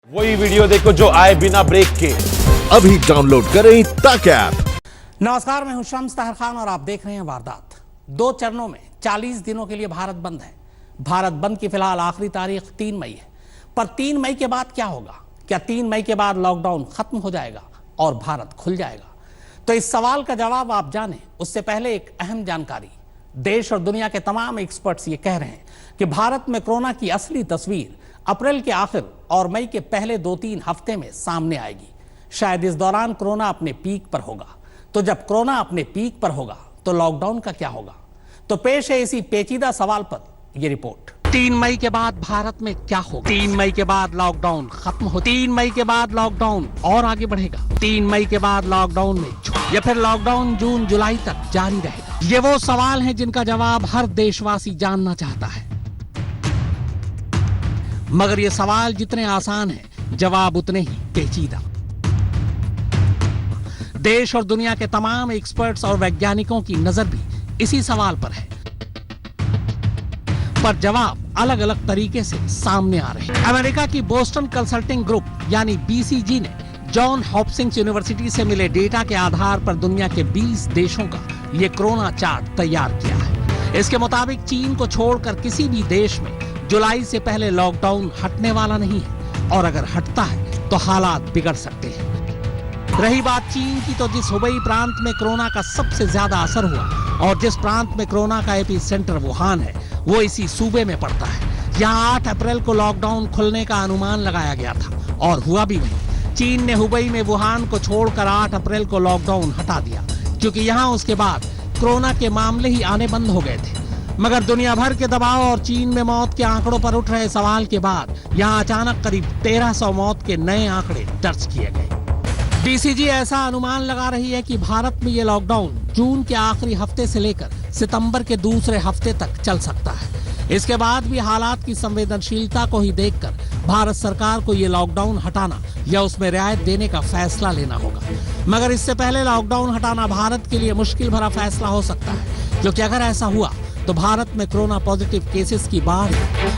वही वीडियो देखो जो आए बिना ब्रेक के। अभी डाउनलोड करें तक ऐप। नमस्कार, मैं हूं शम्स ताहिर खान और आप देख रहे हैं वारदात। 2 चरणों में 40 दिनों के लिए भारत बंद है। भारत बंद की फिलहाल आखिरी तारीख 3 मई है, पर 3 मई के बाद क्या होगा? क्या 3 मई के बाद लॉकडाउन खत्म हो जाएगा और भारत खुल जाएगा? तो इस सवाल का जवाब आप जानें उससे पहले एक अहम जानकारी। देश और दुनिया के तमाम एक्सपर्ट्स ये कह रहे हैं कि भारत में कोरोना की असली तस्वीर अप्रैल के आखिर और मई के पहले 2-3 हफ्ते में सामने आएगी। शायद इस दौरान कोरोना अपने पीक पर होगा। तो जब कोरोना अपने पीक पर होगा तो लॉकडाउन का क्या होगा? तो पेश है इसी पेचीदा सवाल पर ये रिपोर्ट। 3 मई के बाद भारत में क्या होगा? 3 मई के बाद लॉकडाउन खत्म हो, 3 मई के बाद लॉकडाउन और आगे बढ़ेगा, 3 मई के बाद लॉकडाउन में या फिर लॉकडाउन जून जुलाई तक जारी रहेगा? ये वो सवाल हैं जिनका जवाब हर देशवासी जानना चाहता है। मगर ये सवाल जितने आसान हैं, जवाब उतने ही पेचीदा। देश और दुनिया के तमाम एक्सपर्ट्स और वैज्ञानिकों की नजर भी इसी सवाल पर है, पर जवाब अलग अलग तरीके से सामने आ रहे हैं। अमेरिका की बोस्टन कंसल्टिंग ग्रुप यानी BCG ने जॉन हॉपकिंस यूनिवर्सिटी से मिले डेटा के आधार पर दुनिया के 20 देशों का ये कोरोना चार्ट तैयार किया है। इसके मुताबिक चीन को छोड़कर किसी भी देश में जुलाई से पहले लॉकडाउन हटने वाला नहीं है, और अगर हटता है तो हालात बिगड़ सकते हैं। रही बात चीन की, तो जिस हुबई प्रांत में कोरोना का सबसे ज्यादा असर हुआ और जिस प्रांत में कोरोना का एपी सेंटर वुहान है, वो इसी सूबे में पड़ता है। यहाँ 8 अप्रैल को लॉकडाउन खुलने का अनुमान लगाया गया था और हुआ भी वही। चीन ने हुबई में वुहान को छोड़कर 8 अप्रैल को लॉकडाउन हटा दिया, क्योंकि यहाँ उसके बाद कोरोना के मामले ही आने बंद हो गए थे। मगर दुनिया भर के दबाव और चीन में मौत के आंकड़ों पर उठ रहे सवाल के बाद यहाँ अचानक करीब 1300 मौत के नए आंकड़े दर्ज किए गए। BCG ऐसा अनुमान लगा रही है कि भारत में ये लॉकडाउन जून के आखिरी हफ्ते से लेकर सितंबर के दूसरे हफ्ते तक चल सकता है। इसके बाद भी हालात की संवेदनशीलता को ही देखकर भारत सरकार को ये लॉकडाउन हटाना या उसमें रियायत देने का फैसला लेना होगा। मगर इससे पहले लॉकडाउन हटाना भारत के लिए मुश्किल भरा फैसला हो सकता है, क्योंकि अगर ऐसा हुआ तो भारत में कोरोना पॉजिटिव केसेस की बाढ़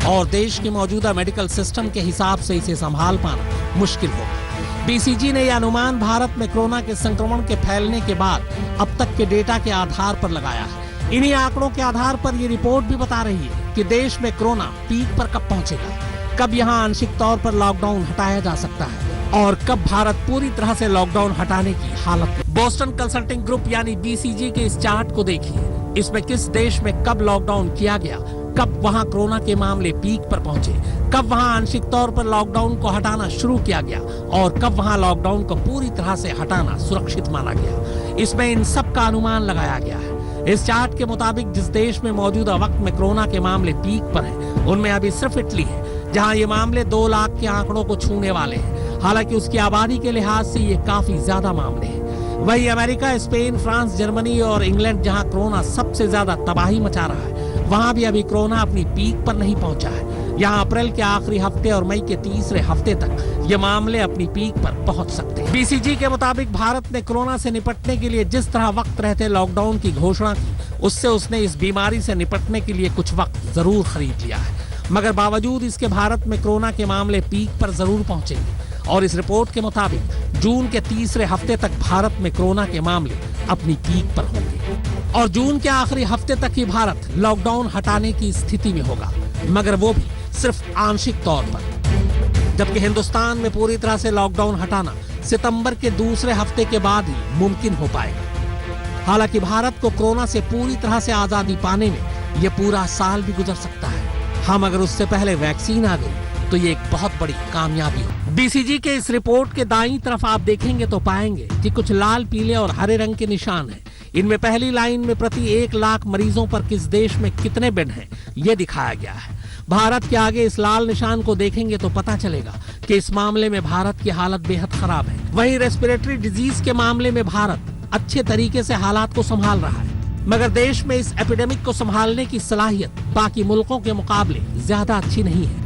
और देश के मौजूदा मेडिकल सिस्टम के हिसाब से इसे संभाल पाना मुश्किल होगा। BCG ने यह अनुमान भारत में कोरोना के संक्रमण के फैलने के बाद अब तक के डेटा के आधार पर लगाया है। इन्हीं आंकड़ों के आधार पर यह रिपोर्ट भी बता रही है कि देश में कोरोना पीक पर कब पहुंचेगा, कब यहाँ आंशिक तौर पर लॉकडाउन हटाया जा सकता है और कब भारत पूरी तरह से लॉकडाउन हटाने की हालत में। बोस्टन कंसल्टिंग ग्रुप यानी BCG के इस चार्ट को देखिए। इसमें किस देश में कब लॉकडाउन किया गया, कब वहां कोरोना के मामले पीक पर पहुंचे, कब वहां आंशिक तौर पर लॉकडाउन को हटाना शुरू किया गया और कब वहां लॉकडाउन को पूरी तरह से हटाना सुरक्षित माना गया। इसमें इन सब का अनुमान लगाया गया है। इस चार्ट के मुताबिक जिस देश में मौजूदा वक्त में कोरोना के मामले पीक पर हैं, उनमें अभी सिर्फ इटली है, जहां ये मामले 2 लाख के आंकड़ों को छूने वाले हैं। हालांकि उसकी आबादी के लिहाज से ये काफी ज्यादा मामले हैं। वही अमेरिका, स्पेन, फ्रांस, जर्मनी और इंग्लैंड, जहां कोरोना सबसे ज्यादा तबाही मचा रहा है, वहां भी अभी कोरोना अपनी पीक पर नहीं पहुंचा है। यहाँ अप्रैल के आखिरी हफ्ते और मई के तीसरे हफ्ते तक ये मामले अपनी पीक पर पहुंच सकते हैं। BCG के मुताबिक भारत ने कोरोना से निपटने के लिए जिस तरह वक्त रहते लॉकडाउन की घोषणा की, उससे उसने इस बीमारी से निपटने के लिए कुछ वक्त जरूर खरीद लिया है। मगर बावजूद इसके भारत में कोरोना के मामले पीक पर जरूर पहुंचेंगे और इस रिपोर्ट के मुताबिक जून के तीसरे हफ्ते तक भारत में कोरोना के मामले अपनी पीक पर होंगे और जून के आखिरी हफ्ते तक ही भारत लॉकडाउन हटाने की स्थिति में होगा, मगर वो भी सिर्फ आंशिक तौर पर। जबकि हिंदुस्तान में पूरी तरह से लॉकडाउन हटाना सितंबर के दूसरे हफ्ते के बाद ही मुमकिन हो पाएगा। हालांकि भारत को कोरोना से पूरी तरह से आजादी पाने में यह पूरा साल भी गुजर सकता है। हम अगर उससे पहले वैक्सीन आ गई तो ये एक बहुत बड़ी कामयाबी हो। BCG के इस रिपोर्ट के दाईं तरफ आप देखेंगे तो पाएंगे कि कुछ लाल, पीले और हरे रंग के निशान हैं। इनमें पहली लाइन में प्रति 1 लाख मरीजों पर किस देश में कितने बेड हैं, ये दिखाया गया है। भारत के आगे इस लाल निशान को देखेंगे तो पता चलेगा कि इस मामले में भारत की हालत बेहद खराब है। वहीं रेस्पिरेटरी डिजीज के मामले में भारत अच्छे तरीके से हालात को संभाल रहा है, मगर देश में इस एपिडेमिक को संभालने की सलाहियत बाकी मुल्कों के मुकाबले ज्यादा अच्छी नहीं है।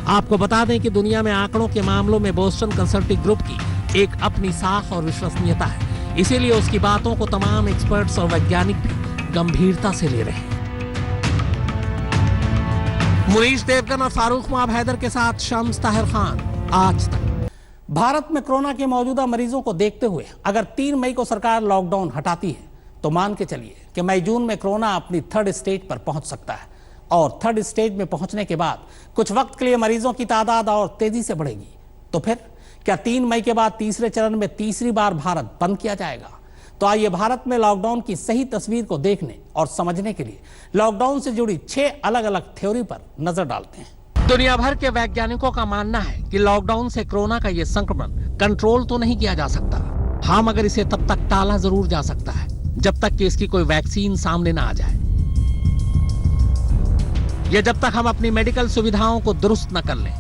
आपको बता दें कि दुनिया में आंकड़ों के मामलों में बोस्टन कंसल्टिंग ग्रुप की एक अपनी साख और विश्वसनीयता है, इसीलिए उसकी बातों को तमाम एक्सपर्ट्स और वैज्ञानिक भी गंभीरता से ले रहे हैं। मुनीश देवगन और फारूक माब हैदर के साथ शम्स ताहिर खान, आज तक। भारत में कोरोना के मौजूदा मरीजों को देखते हुए अगर 3 मई को सरकार लॉकडाउन हटाती है तो मान के चलिए कि मई जून में कोरोना अपनी 3rd स्टेज पर पहुंच सकता है और 3rd स्टेज में पहुंचने के बाद कुछ वक्त के लिए मरीजों की तादाद और तेजी से बढ़ेगी। तो फिर क्या 3 मई के बाद तीसरे चरण में तीसरी बार भारत बंद किया जाएगा? तो आइए भारत में लॉकडाउन की सही तस्वीर को देखने और समझने के लिए लॉकडाउन से जुड़ी 6 अलग अलग थ्योरी पर नजर डालते हैं। दुनिया भर के वैज्ञानिकों का मानना है कि लॉकडाउन से कोरोना का यह संक्रमण कंट्रोल तो नहीं किया जा सकता, हाँ, मगर इसे तब तक टाला जरूर जा सकता है जब तक कि इसकी कोई वैक्सीन सामने ना आ जाए या जब तक हम अपनी मेडिकल सुविधाओं को दुरुस्त न कर लें।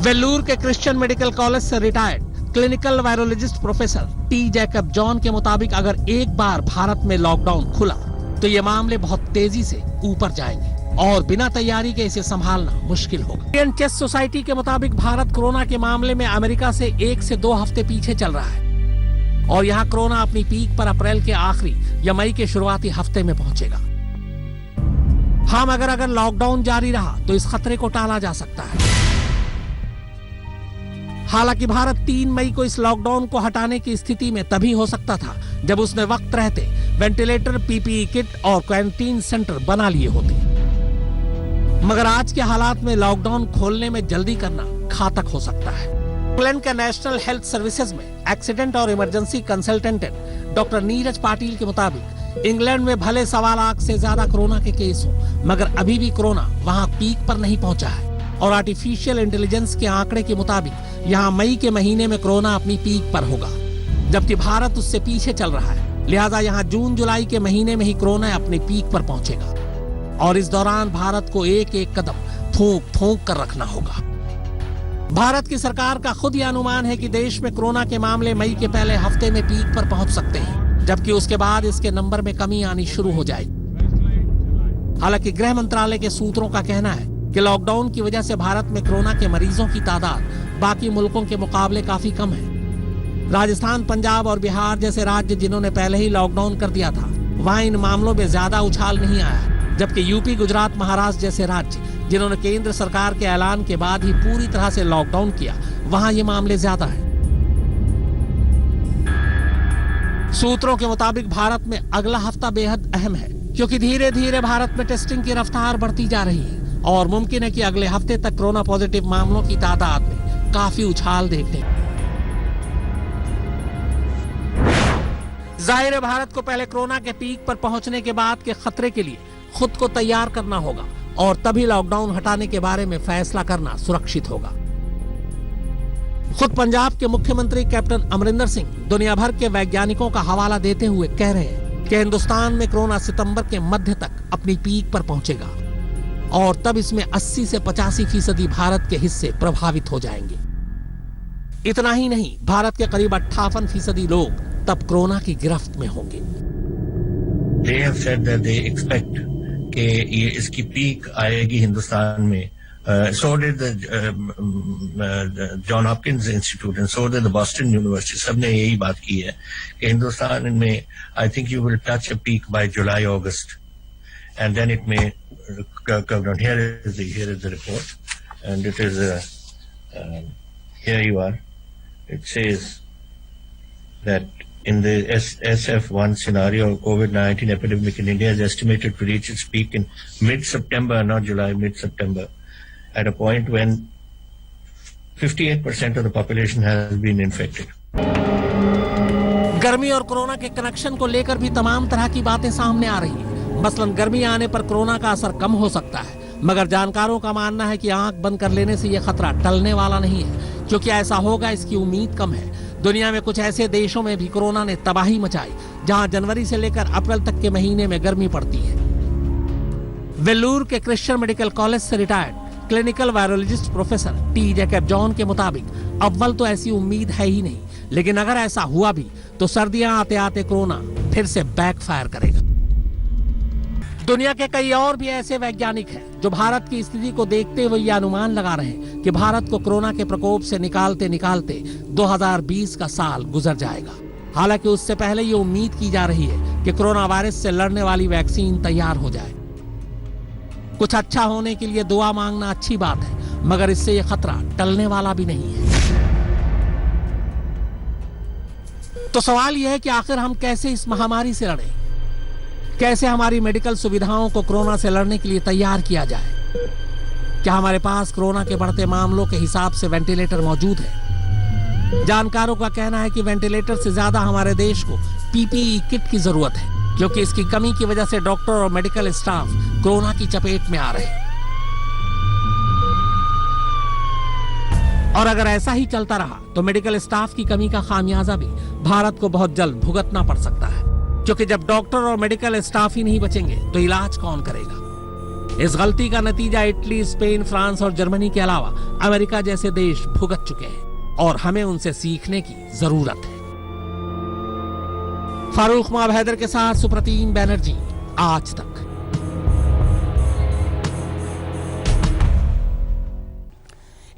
वेल्लूर के क्रिश्चियन मेडिकल कॉलेज से retired clinical virologist professor T Jacob John के मुताबिक अगर एक बार भारत में लॉकडाउन खुला तो ये मामले बहुत तेजी से ऊपर जाएंगे और बिना तैयारी के इसे संभालना मुश्किल होगा। इंडियन चेस सोसाइटी के मुताबिक भारत कोरोना के मामले में अमेरिका से 1 से 2 हफ्ते पीछे चल रहा है और यहाँ कोरोना अपनी पीक पर अप्रैल के आखिरी या मई के शुरुआती हफ्ते में पहुंचेगा। हाँ, मगर अगर लॉकडाउन जारी रहा तो इस खतरे को टाला जा सकता है। हालांकि भारत 3 मई को इस लॉकडाउन को हटाने की स्थिति में तभी हो सकता था जब उसने वक्त रहते वेंटिलेटर, पीपीई किट और क्वारंटीन सेंटर बना लिए होते, मगर आज के हालात में लॉकडाउन खोलने में जल्दी करना घातक हो सकता है। इंग्लैंड के नेशनल हेल्थ सर्विसेज में एक्सीडेंट और emergency consultant doctor Neeraj Patil के मुताबिक इंग्लैंड में भले 1.25 लाख से ज्यादा कोरोना के केस हो, मगर अभी भी कोरोना वहां पीक पर नहीं पहुंचा है और आर्टिफिशियल इंटेलिजेंस के आंकड़े के मुताबिक यहाँ मई के महीने में कोरोना अपनी पीक पर होगा, जबकि भारत उससे पीछे चल रहा है। लिहाजा यहाँ जून जुलाई के महीने में ही कोरोना अपनी पीक पर पहुंचेगा और इस दौरान भारत को एक एक कदम थूक थूक कर रखना होगा। भारत की सरकार का खुद यह अनुमान है कि देश में कोरोना के मामले मई के पहले हफ्ते में पीक पर पहुंच सकते हैं, जबकि उसके बाद इसके नंबर में कमी आनी शुरू हो जाएगी। हालांकि गृह मंत्रालय के सूत्रों का कहना है कि लॉकडाउन की वजह से भारत में कोरोना के मरीजों की तादाद बाकी मुल्कों के मुकाबले काफी कम है। राजस्थान, पंजाब और बिहार जैसे राज्य जिन्होंने पहले ही लॉकडाउन कर दिया था, वहां इन मामलों में ज्यादा उछाल नहीं आया, जबकि यूपी, गुजरात, महाराष्ट्र जैसे राज्य जिन्होंने केंद्र सरकार के ऐलान के बाद ही पूरी तरह से लॉकडाउन किया, वहां ये मामले ज्यादा हैं। सूत्रों के मुताबिक भारत में अगला हफ्ता बेहद अहम है, क्योंकि धीरे धीरे भारत में टेस्टिंग की रफ्तार बढ़ती जा रही है और मुमकिन है कि अगले हफ्ते तक कोरोना पॉजिटिव मामलों की तादाद में काफी उछाल देखने। जाहिर है भारत को पहले कोरोना के पीक पर पहुंचने के बाद के खतरे के लिए खुद को तैयार करना होगा और तभी लॉकडाउन हटाने के बारे में फैसला करना सुरक्षित होगा। खुद पंजाब के मुख्यमंत्री कैप्टन अमरिंदर सिंह दुनिया भर के वैज्ञानिकों का हवाला देते हुए कह रहे हैं कि हिंदुस्तान में कोरोना सितंबर के मध्य तक अपनी पीक पर पहुंचेगा और तब इसमें 80 से 85% भारत के हिस्से प्रभावित हो जाएंगे। इतना ही नहीं, भारत के करीब 58% लोग तब कोरोना की गिरफ्त में होंगे। They have said that they expect कि ये इसकी पीक आएगी हिंदुस्तान में। So did the John Hopkins Institute and so did the Boston University. सबने यही बात की है कि हिंदुस्तान में I think you will touch a peak by July, August, and then it may come down. Here is the report, and it is here you are. It says that in the SF1 scenario, COVID-19 epidemic in India is estimated to reach its peak in mid-September, not July, mid-September, at a point when 58% of the population has been infected. गर्मी और corona के connection को लेकर भी तमाम तरह की बातें सामने आ रही हैं। मसलन गर्मी आने पर कोरोना का असर कम हो सकता है, मगर जानकारों का मानना है कि आंख बंद कर लेने से यह खतरा टलने वाला नहीं है, क्योंकि ऐसा होगा इसकी उम्मीद कम है। दुनिया में कुछ ऐसे देशों में भी कोरोना ने तबाही मचाई जहां जनवरी से लेकर अप्रैल तक के महीने में गर्मी पड़ती है। वेल्लूर के क्रिश्चियन मेडिकल कॉलेज से retired clinical virologist professor T Jacob John के मुताबिक अव्वल तो ऐसी उम्मीद है ही नहीं, लेकिन अगर ऐसा हुआ भी तो सर्दियां आते आते कोरोना फिर से बैकफायर करेगा। दुनिया के कई और भी ऐसे वैज्ञानिक हैं जो भारत की स्थिति को देखते हुए यह अनुमान लगा रहे हैं कि भारत को कोरोना के प्रकोप से निकालते निकालते 2020 का साल गुजर जाएगा। हालांकि उससे पहले ये उम्मीद की जा रही है कि कोरोना वायरस से लड़ने वाली वैक्सीन तैयार हो जाए। कुछ अच्छा होने के लिए दुआ मांगना अच्छी बात है, मगर इससे यह खतरा टलने वाला भी नहीं है। तो सवाल यह है कि आखिर हम कैसे इस महामारी से लड़ें? कैसे हमारी मेडिकल सुविधाओं को कोरोना से लड़ने के लिए तैयार किया जाए? क्या हमारे पास कोरोना के बढ़ते मामलों के हिसाब से वेंटिलेटर मौजूद है? जानकारों का कहना है कि वेंटिलेटर से ज्यादा हमारे देश को पीपीई किट की जरूरत है, क्योंकि इसकी कमी की वजह से डॉक्टर और मेडिकल स्टाफ कोरोना की चपेट में आ रहे हैं। और अगर ऐसा ही चलता रहा तो मेडिकल स्टाफ की कमी का खामियाजा भी भारत को बहुत जल्द भुगतना पड़ सकता है, क्योंकि जब डॉक्टर और मेडिकल स्टाफ ही नहीं बचेंगे तो इलाज कौन करेगा? इस गलती का नतीजा इटली, स्पेन, फ्रांस और जर्मनी के अलावा अमेरिका जैसे देश भुगत चुके हैं और हमें उनसे सीखने की जरूरत है। फारूक माबहैदर के साथ सुप्रतीम बैनर्जी, आज तक।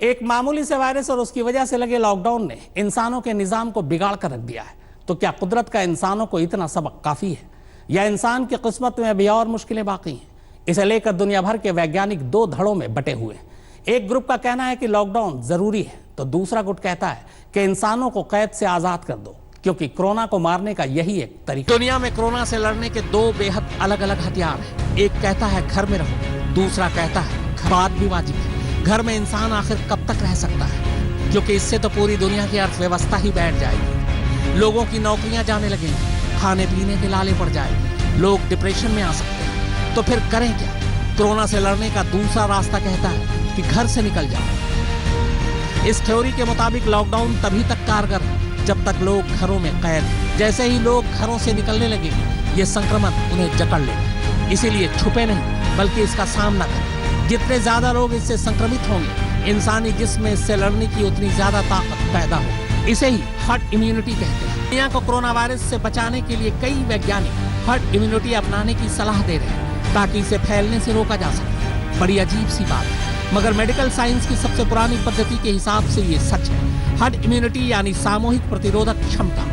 एक मामूली से वायरस और उसकी वजह से लगे लॉकडाउन ने इंसानों के निजाम को बिगाड़ कर रख दिया है। तो क्या कुदरत का इंसानों को इतना सबक काफी है, या इंसान की किस्मत में अभी और मुश्किलें बाकी हैं? इसे लेकर दुनिया भर के वैज्ञानिक दो धड़ों में बटे हुए हैं। एक ग्रुप का कहना है कि लॉकडाउन जरूरी है, तो दूसरा गुट कहता है कि इंसानों को कैद से आजाद कर दो, क्योंकि कोरोना को मारने का यही एक तरीका। दुनिया में कोरोना से लड़ने के दो बेहद अलग अलग हथियार हैं। एक कहता है घर में रहो, दूसरा कहता है बात भी वाजिब है। घर में इंसान आखिर कब तक रह सकता है, क्योंकि इससे तो पूरी दुनिया की अर्थव्यवस्था ही बैठ जाएगी। लोगों की नौकरियां जाने लगेंगी, खाने पीने के लाले पड़ जाएंगे, लोग डिप्रेशन में आ सकते हैं। तो फिर करें क्या? कोरोना से लड़ने का दूसरा रास्ता कहता है कि घर से निकल जाओ। इस थ्योरी के मुताबिक लॉकडाउन तभी तक कारगर है जब तक लोग घरों में कैद हैं। जैसे ही लोग घरों से निकलने लगेंगे, ये संक्रमण उन्हें जकड़ लेगा। इसीलिए छुपे नहीं, बल्कि इसका सामना करें। जितने ज्यादा लोग इससे संक्रमित होंगे, इंसानी जिस्म में इससे लड़ने की उतनी ज्यादा ताकत पैदा होगी। इसे ही हर्ड इम्यूनिटी कहते हैं। दुनिया को कोरोना वायरस से बचाने के लिए कई वैज्ञानिक हर्ड इम्यूनिटी अपनाने की सलाह दे रहे हैं, ताकि इसे फैलने से रोका जा सके। बड़ी अजीब सी बात है, मगर मेडिकल साइंस की सबसे पुरानी पद्धति के हिसाब से ये सच है। हर्ड इम्यूनिटी यानी सामूहिक प्रतिरोधक क्षमता।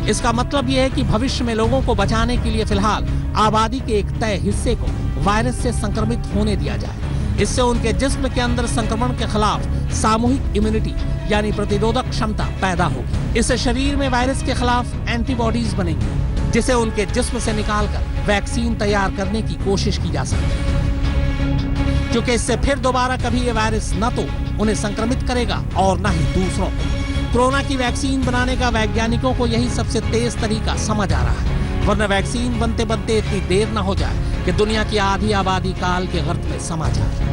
इसका मतलब यह है कि भविष्य में लोगों को बचाने के लिए फिलहाल आबादी के एक तय हिस्से को वायरस से संक्रमित होने दिया जाए। इससे उनके जिस्म के अंदर संक्रमण के खिलाफ सामूहिक इम्यूनिटी यानी प्रतिरोधक क्षमता पैदा होगी। इससे शरीर में वायरस के खिलाफ एंटीबॉडीज बनेंगी, जिसे उनके जिस्म से निकालकर वैक्सीन तैयार करने की कोशिश की जा सकती है, क्योंकि इससे फिर दोबारा कभी ये वायरस न तो उन्हें संक्रमित करेगा और न ही दूसरों को। कोरोना की वैक्सीन बनाने का वैज्ञानिकों को यही सबसे तेज तरीका समझ आ रहा है, वरना वैक्सीन बनते बनते इतनी देर न हो जाए कि दुनिया की आधी आबादी काल के गर्त में समा जाए।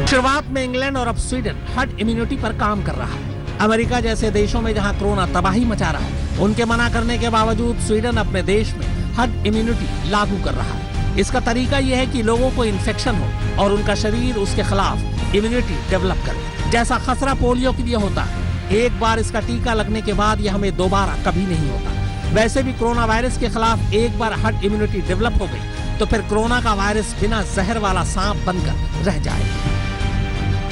शुरुआत में इंग्लैंड और अब स्वीडन हर्ड इम्यूनिटी पर काम कर रहा है। अमेरिका जैसे देशों में जहां कोरोना तबाही मचा रहा है, उनके मना करने के बावजूद स्वीडन अपने देश में हर्ड इम्यूनिटी लागू कर रहा है। इसका तरीका यह है कि लोगों को इन्फेक्शन हो और उनका शरीर उसके खिलाफ इम्यूनिटी डेवलप करे, जैसा खसरा पोलियो के लिए होता है। एक बार इसका टीका लगने के बाद यह हमें दोबारा कभी नहीं होता। वैसे भी कोरोना वायरस के खिलाफ एक बार हर्ड इम्यूनिटी डेवलप हो गई तो फिर कोरोना का वायरस बिना जहर वाला सांप बनकर रह जाएगा।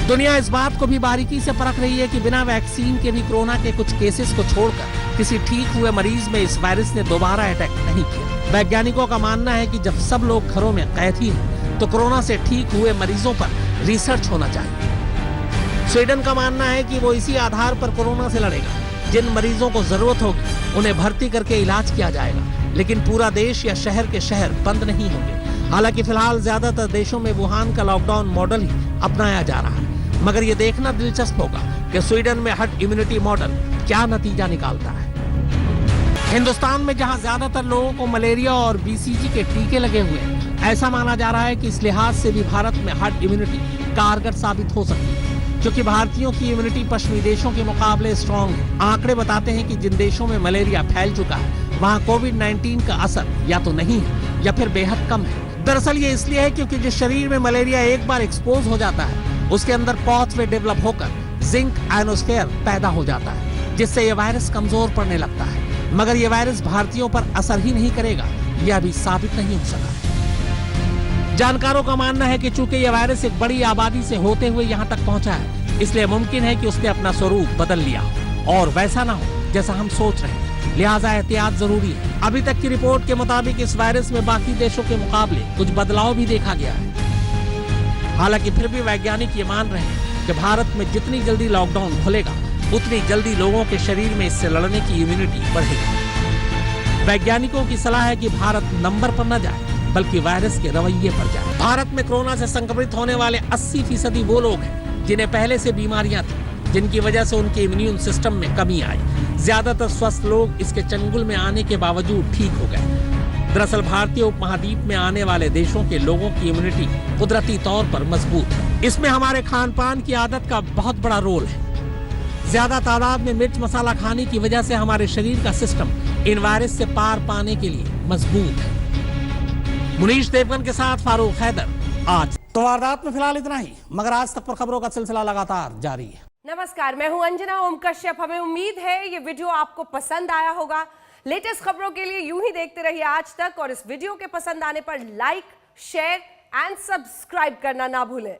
दुनिया इस बात को भी बारीकी से परख रही है कि बिना वैक्सीन के भी कोरोना के कुछ केसेस को छोड़कर किसी ठीक हुए मरीज में इस वायरस ने दोबारा अटैक नहीं किया। वैज्ञानिकों का मानना है कि जब सब लोग घरों में कैद ही हैं, तो कोरोना से ठीक हुए मरीजों पर रिसर्च होना चाहिए। स्वीडन का मानना है कि वो इसी आधार पर कोरोना से लड़ेगा। जिन मरीजों को जरूरत होगी उन्हें भर्ती करके इलाज किया जाएगा, लेकिन पूरा देश या शहर के शहर बंद नहीं होंगे। हालांकि फिलहाल ज्यादातर देशों में वुहान का लॉकडाउन मॉडल ही अपनाया जा रहा है, मगर ये देखना दिलचस्प होगा कि स्वीडन में हर्ड इम्यूनिटी मॉडल क्या नतीजा निकालता है। हिंदुस्तान में जहां ज्यादातर लोगों को मलेरिया और बीसीजी के टीके लगे हुए हैं, ऐसा माना जा रहा है कि इस लिहाज से भी भारत में हर्ड इम्यूनिटी कारगर साबित हो सकती है, क्योंकि भारतीयों की इम्यूनिटी पश्चिमी देशों के मुकाबले स्ट्रॉन्ग है। आंकड़े बताते हैं कि जिन देशों में मलेरिया फैल चुका है, वहां कोविड-19 का असर या तो नहीं है या फिर बेहद कम है। दरअसल ये इसलिए है क्योंकि जिस शरीर में मलेरिया एक बार एक्सपोज हो जाता है, उसके अंदर पाथवे डेवलप होकर जिंक आयनोस्फीयर पैदा हो जाता है, जिससे यह वायरस कमजोर पड़ने लगता है। मगर यह वायरस भारतीयों पर असर ही नहीं करेगा, यह अभी साबित नहीं हो सका। जानकारों का मानना है कि चूंकि यह वायरस एक बड़ी आबादी से होते हुए यहाँ तक पहुंचा है, इसलिए मुमकिन है कि उसने अपना स्वरूप बदल लिया और वैसा ना हो जैसा हम सोच रहे हैं। लिहाजा एहतियात जरूरी है। अभी तक की रिपोर्ट के मुताबिक इस वायरस में बाकी देशों के मुकाबले कुछ बदलाव भी देखा गया है। हालांकि फिर भी वैज्ञानिक ये मान रहे हैं कि भारत में जितनी जल्दी लॉकडाउन खुलेगा उतनी जल्दी लोगों के शरीर में इससे लड़ने की इम्यूनिटी बढ़ेगी। वैज्ञानिकों की सलाह है कि भारत नंबर पर न जाए बल्कि वायरस के रवैये पर जाए। भारत में कोरोना से संक्रमित होने वाले 80% वो लोग हैं जिन्हें पहले से बीमारियां थी, जिनकी वजह से उनके इम्यून सिस्टम में कमी आई। ज्यादातर स्वस्थ लोग इसके चंगुल में आने के बावजूद ठीक हो गए। दरअसल भारतीय उपमहाद्वीप में आने वाले देशों के लोगों की इम्यूनिटी कुदरती तौर पर मजबूत है। इसमें हमारे खान पान की आदत का बहुत बड़ा रोल है। ज्यादा तादाद में मिर्च मसाला खाने की वजह से हमारे शरीर का सिस्टम इन वायरस से पार पाने के लिए मजबूत है। मुनीश देवगन के साथ फारूक हैदर, आज। तो वारदात में फिलहाल इतना ही, मगर आज तक पर खबरों का सिलसिला लगातार जारी है। नमस्कार, मैं हूं अंजना ओम कश्यप। हमें उम्मीद है ये वीडियो आपको पसंद आया होगा। लेटेस्ट खबरों के लिए यूं ही देखते रहिए आज तक, और इस वीडियो के पसंद आने पर लाइक, शेयर एंड सब्सक्राइब करना ना भूलें।